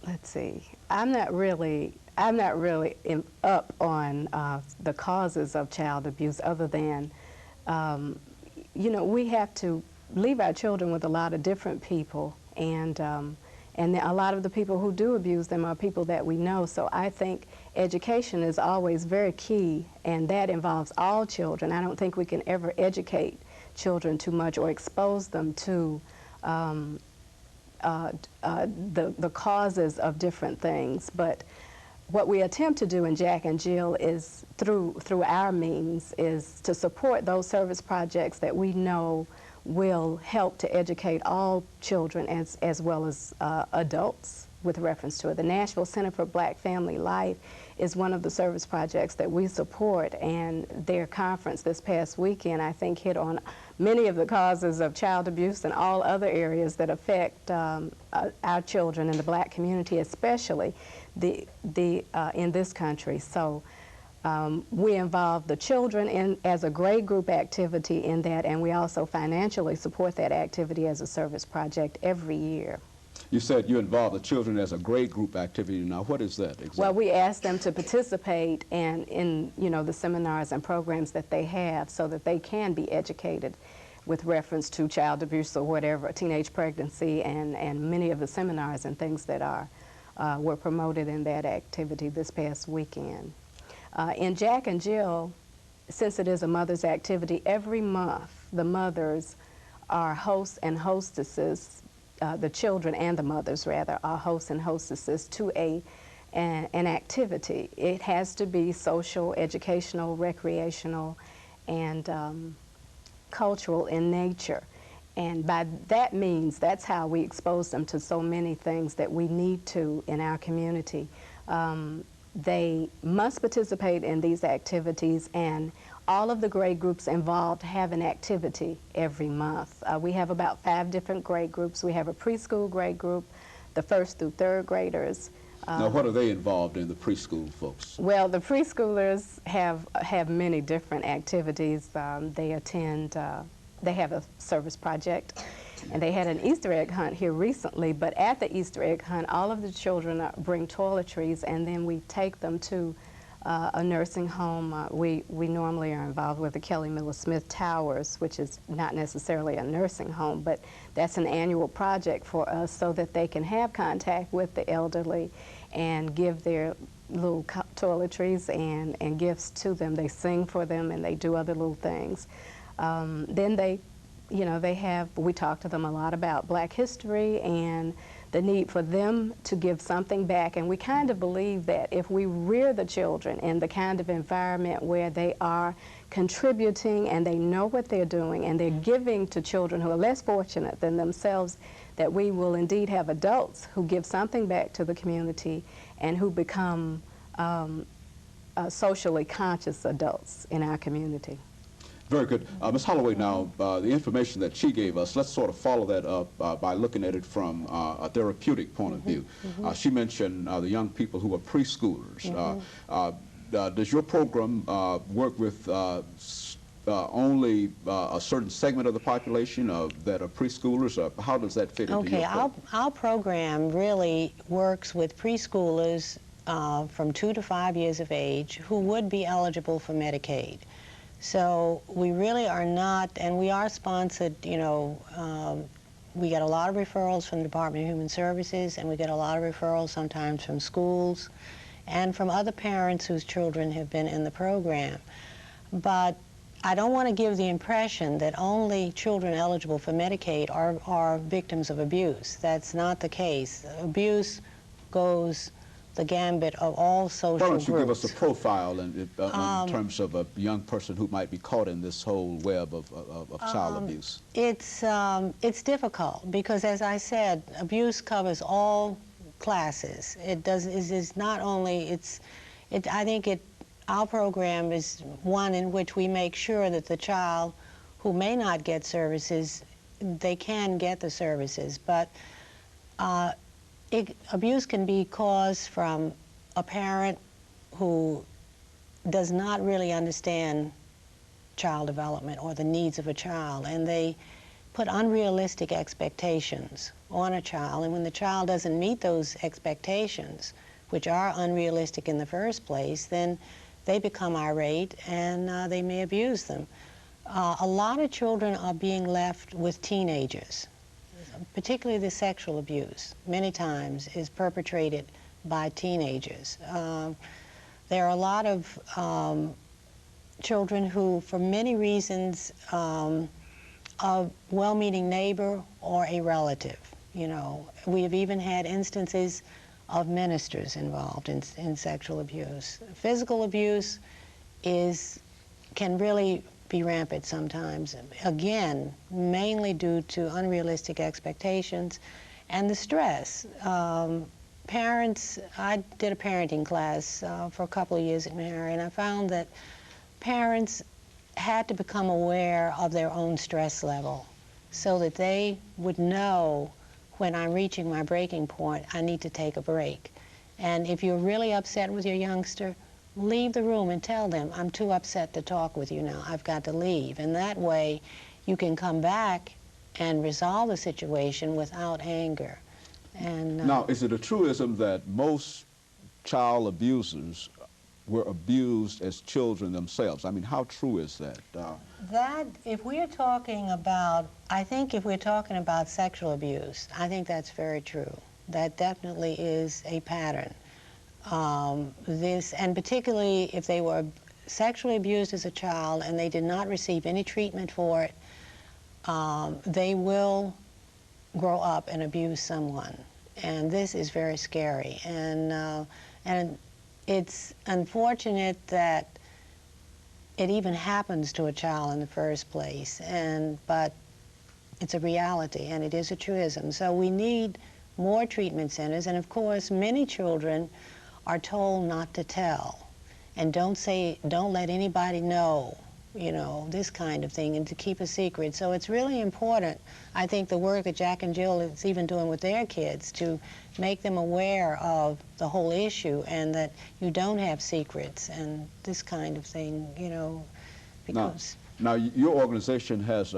let's see. I'm not really up on the causes of child abuse, other than, you know, we have to leave our children with a lot of different people, and a lot of the people who do abuse them are people that we know. So I think education is always very key, and that involves all children. I don't think we can ever educate children too much or expose them to the causes of different things. But what we attempt to do in Jack and Jill is, through our means, is to support those service projects that we know will help to educate all children as well as adults with reference to it. The Nashville Center for Black Family Life is one of the service projects that we support, and their conference this past weekend, I think, hit on many of the causes of child abuse and all other areas that affect our children in the Black community, especially in this country. So we involve the children as a grade group activity in that, and we also financially support that activity as a service project every year. You said you involve the children as a grade group activity. Now, what is that exactly? Well, we ask them to participate in you know, the seminars and programs that they have, so that they can be educated with reference to child abuse or whatever, teenage pregnancy, and many of the seminars and things that were promoted in that activity this past weekend. In Jack and Jill, since it is a mother's activity, every month the mothers are hosts and hostesses. The children and the mothers, rather, are hosts and hostesses to an activity. It has to be social, educational, recreational, and cultural in nature. And by that means, that's how we expose them to so many things that we need to in our community. They must participate in these activities, and all of the grade groups involved have an activity every month. We have about 5 different grade groups. We have a preschool grade group, the 1st through 3rd graders. Now, what are they involved in, the preschool folks? Well, the preschoolers have many different activities. They attend, they have a service project, and they had an Easter egg hunt here recently. But at the Easter egg hunt, all of the children bring toiletries, and then we take them to a nursing home. We normally are involved with the Kelly Miller Smith Towers, which is not necessarily a nursing home, but that's an annual project for us, so that they can have contact with the elderly and give their little toiletries and gifts to them. They sing for them, and they do other little things. Then we talk to them a lot about Black history and the need for them to give something back. And we kind of believe that if we rear the children in the kind of environment where they are contributing and they know what they're doing and they're giving to children who are less fortunate than themselves, that we will indeed have adults who give something back to the community and who become socially conscious adults in our community. Very good. Ms. Holloway, now, the information that she gave us, let's sort of follow that up by looking at it from a therapeutic point of view. She mentioned the young people who are preschoolers. Does your program work with only a certain segment of the population that are preschoolers? How does that fit into your program? Our program really works with preschoolers from 2 to 5 years of age who would be eligible for Medicaid. So we really are not, and we are sponsored, you know, we get a lot of referrals from the Department of Human Services, and we get a lot of referrals sometimes from schools and from other parents whose children have been in the program. But I don't want to give the impression that only children eligible for Medicaid are victims of abuse. That's not the case. Abuse goes the gambit of all social groups. Why don't you give us a profile in terms of a young person who might be caught in this whole web of child abuse? It's difficult because, as I said, abuse covers all classes. It's not only, I think our program is one in which we make sure that the child who may not get services, they can get the services. But abuse can be caused from a parent who does not really understand child development or the needs of a child, and they put unrealistic expectations on a child, and when the child doesn't meet those expectations, which are unrealistic in the first place, then they become irate and they may abuse them. A lot of children are being left with teenagers, particularly the sexual abuse, many times is perpetrated by teenagers. There are a lot of children who, for many reasons, a well-meaning neighbor or a relative, you know. We have even had instances of ministers involved in sexual abuse. Physical abuse can really be rampant sometimes, again, mainly due to unrealistic expectations and the stress. Parents, I did a parenting class for a couple of years at Mary, and I found that parents had to become aware of their own stress level so that they would know when I'm reaching my breaking point, I need to take a break. And if you're really upset with your youngster, leave the room and tell them, I'm too upset to talk with you now, I've got to leave. And that way you can come back and resolve the situation without anger. And now, is it a truism that most child abusers were abused as children themselves? I mean, how true is that? That, if we're talking about, I think if we're talking about sexual abuse, I think that's very true. That definitely is a pattern. And particularly if they were sexually abused as a child and they did not receive any treatment for it, they will grow up and abuse someone. And this is very scary. And it's unfortunate that it even happens to a child in the first place, but it's a reality and it is a truism. So we need more treatment centers, and of course many children are told not to tell and don't let anybody know, you know, this kind of thing, and to keep a secret. So it's really important, I think, the work that Jack and Jill is even doing with their kids to make them aware of the whole issue and that you don't have secrets and this kind of thing, you know, because... Now your organization has